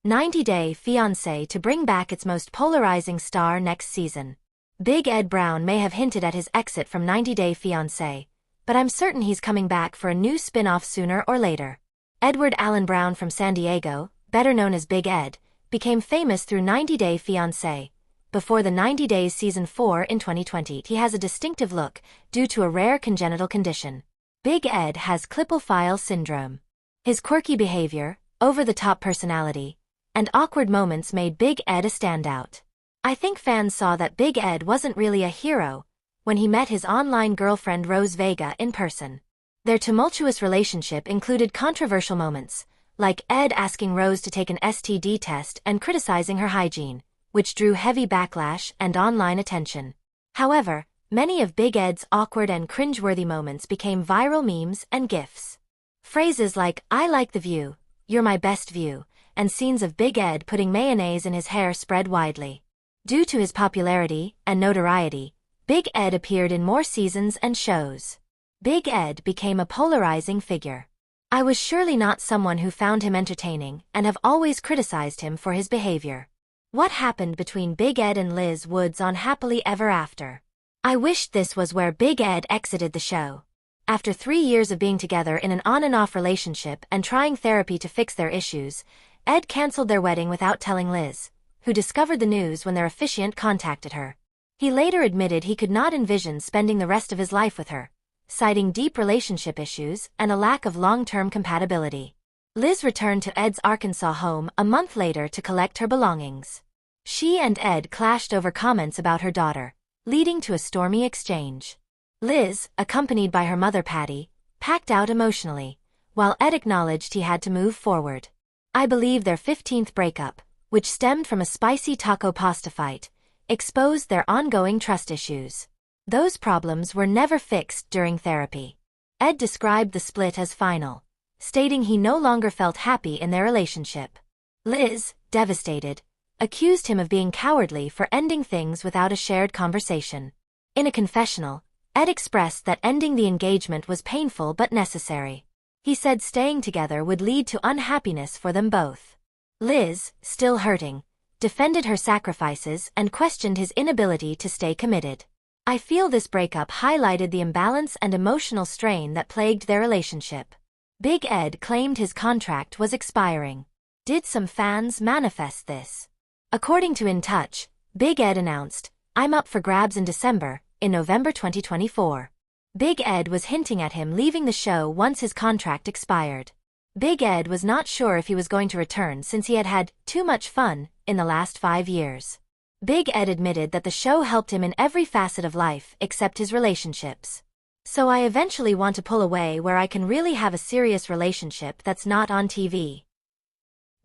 90-Day Fiancé to bring back its most polarizing star next season. Big Ed Brown may have hinted at his exit from 90-Day Fiancé, but I'm certain he's coming back for a new spin-off sooner or later. Edward Allen Brown from San Diego, better known as Big Ed, became famous through 90-Day Fiancé. Before the 90 Days Season 4 in 2020, he has a distinctive look due to a rare congenital condition. Big Ed has Klippel-Feil syndrome. His quirky behavior, over-the-top personality, and awkward moments made Big Ed a standout. I think fans saw that Big Ed wasn't really a hero when he met his online girlfriend Rose Vega in person. Their tumultuous relationship included controversial moments, like Ed asking Rose to take an STD test and criticizing her hygiene, which drew heavy backlash and online attention. However, many of Big Ed's awkward and cringeworthy moments became viral memes and GIFs. Phrases like, "I like the view," "You're my best view," and scenes of Big Ed putting mayonnaise in his hair spread widely. Due to his popularity and notoriety, Big Ed appeared in more seasons and shows. Big Ed became a polarizing figure. I was surely not someone who found him entertaining and have always criticized him for his behavior. What happened between Big Ed and Liz Woods on Happily Ever After? I wished this was where Big Ed exited the show. After 3 years of being together in an on-and-off relationship and trying therapy to fix their issues, Ed canceled their wedding without telling Liz, who discovered the news when their officiant contacted her. He later admitted he could not envision spending the rest of his life with her, citing deep relationship issues and a lack of long-term compatibility. Liz returned to Ed's Arkansas home a month later to collect her belongings. She and Ed clashed over comments about her daughter, leading to a stormy exchange. Liz, accompanied by her mother Patty, packed out emotionally, while Ed acknowledged he had to move forward. I believe their 15th breakup, which stemmed from a spicy taco pasta fight, exposed their ongoing trust issues. Those problems were never fixed during therapy. Ed described the split as final, stating he no longer felt happy in their relationship. Liz, devastated, accused him of being cowardly for ending things without a shared conversation. In a confessional, Ed expressed that ending the engagement was painful but necessary. He said staying together would lead to unhappiness for them both. Liz, still hurting, defended her sacrifices and questioned his inability to stay committed. I feel this breakup highlighted the imbalance and emotional strain that plagued their relationship. Big Ed claimed his contract was expiring. Did some fans manifest this? According to In Touch, Big Ed announced, "I'm up for grabs in December," in November 2024. Big Ed was hinting at him leaving the show once his contract expired. Big Ed was not sure if he was going to return since he had had too much fun in the last 5 years. Big Ed admitted that the show helped him in every facet of life except his relationships. "So I eventually want to pull away where I can really have a serious relationship that's not on TV."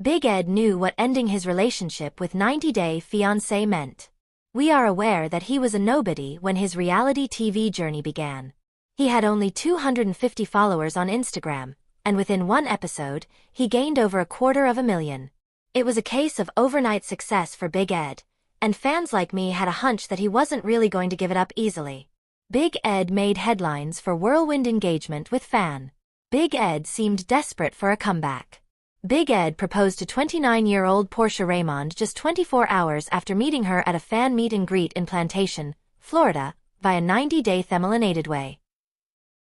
Big Ed knew what ending his relationship with 90-Day Fiancé meant. We are aware that he was a nobody when his reality TV journey began. He had only 250 followers on Instagram, and within one episode, he gained over 250,000. It was a case of overnight success for Big Ed, and fans like me had a hunch that he wasn't really going to give it up easily. Big Ed made headlines for whirlwind engagement with fan. Big Ed seemed desperate for a comeback. Big Ed proposed to 29-year-old Portia Raymond just 24 hours after meeting her at a fan meet and greet in Plantation, Florida, via 90-Day Themelated Way.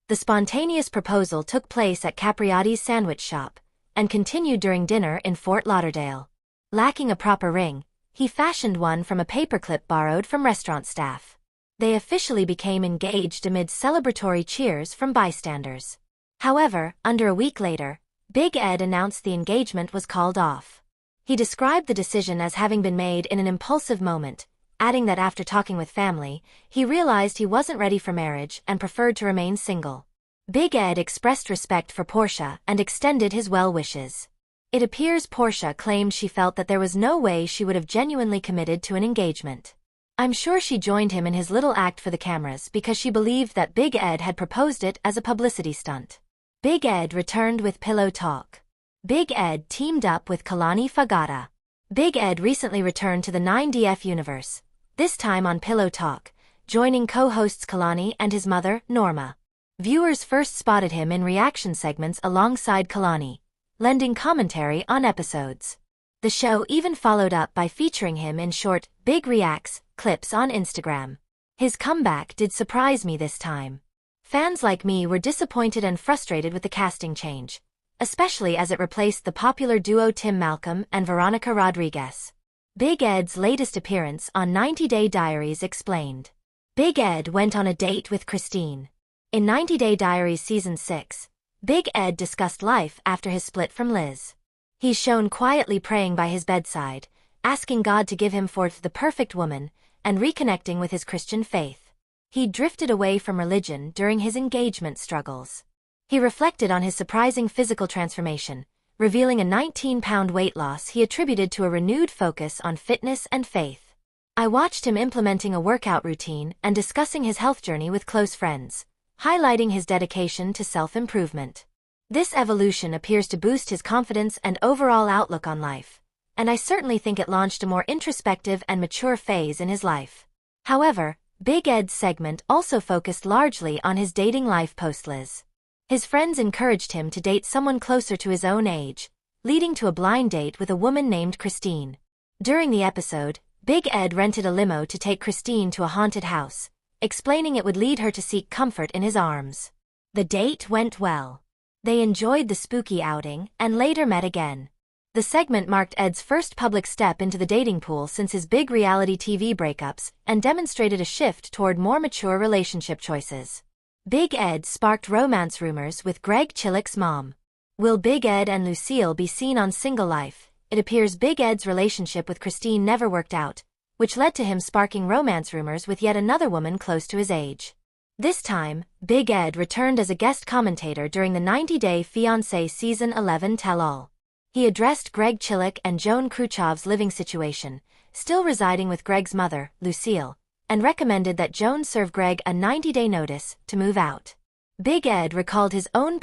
The spontaneous proposal took place at Capriotti's sandwich shop, and continued during dinner in Fort Lauderdale. Lacking a proper ring, he fashioned one from a paperclip borrowed from restaurant staff. They officially became engaged amid celebratory cheers from bystanders. However, under a week later, Big Ed announced the engagement was called off. He described the decision as having been made in an impulsive moment, adding that after talking with family, he realized he wasn't ready for marriage and preferred to remain single. Big Ed expressed respect for Portia and extended his well wishes. It appears Portia claimed she felt that there was no way she would have genuinely committed to an engagement. I'm sure she joined him in his little act for the cameras because she believed that Big Ed had proposed it as a publicity stunt. Big Ed returned with Pillow Talk. Big Ed teamed up with Kalani Fagata. Big Ed recently returned to the 9DF universe, this time on Pillow Talk, joining co-hosts Kalani and his mother, Norma. Viewers first spotted him in reaction segments alongside Kalani, lending commentary on episodes. The show even followed up by featuring him in short, Big Reacts clips on Instagram. His comeback did surprise me this time. Fans like me were disappointed and frustrated with the casting change, especially as it replaced the popular duo Tim Malcolm and Veronica Rodriguez. Big Ed's latest appearance on 90 Day Diaries explained. Big Ed went on a date with Christine. In 90 Day Diaries Season 6, Big Ed discussed life after his split from Liz. He's shown quietly praying by his bedside, asking God to give him forth the perfect woman, and reconnecting with his Christian faith. He drifted away from religion during his engagement struggles. He reflected on his surprising physical transformation, revealing a 19-pound weight loss he attributed to a renewed focus on fitness and faith. I watched him implementing a workout routine and discussing his health journey with close friends, highlighting his dedication to self-improvement. This evolution appears to boost his confidence and overall outlook on life, and I certainly think it launched a more introspective and mature phase in his life. However, Big Ed's segment also focused largely on his dating life post-Liz. His friends encouraged him to date someone closer to his own age, leading to a blind date with a woman named Christine. During the episode, Big Ed rented a limo to take Christine to a haunted house, explaining it would lead her to seek comfort in his arms. The date went well. They enjoyed the spooky outing and later met again. The segment marked Ed's first public step into the dating pool since his big reality TV breakups and demonstrated a shift toward more mature relationship choices. Big Ed sparked romance rumors with Greg Chillick's mom. Will Big Ed and Lucille be seen on Single Life? It appears Big Ed's relationship with Christine never worked out, which led to him sparking romance rumors with yet another woman close to his age. This time, Big Ed returned as a guest commentator during the 90 Day Fiancé Season 11 tell-all. He addressed Greg Chillick and Joan Kruchov's living situation, still residing with Greg's mother, Lucille, and recommended that Joan serve Greg a 90-day notice to move out. Big Ed recalled his own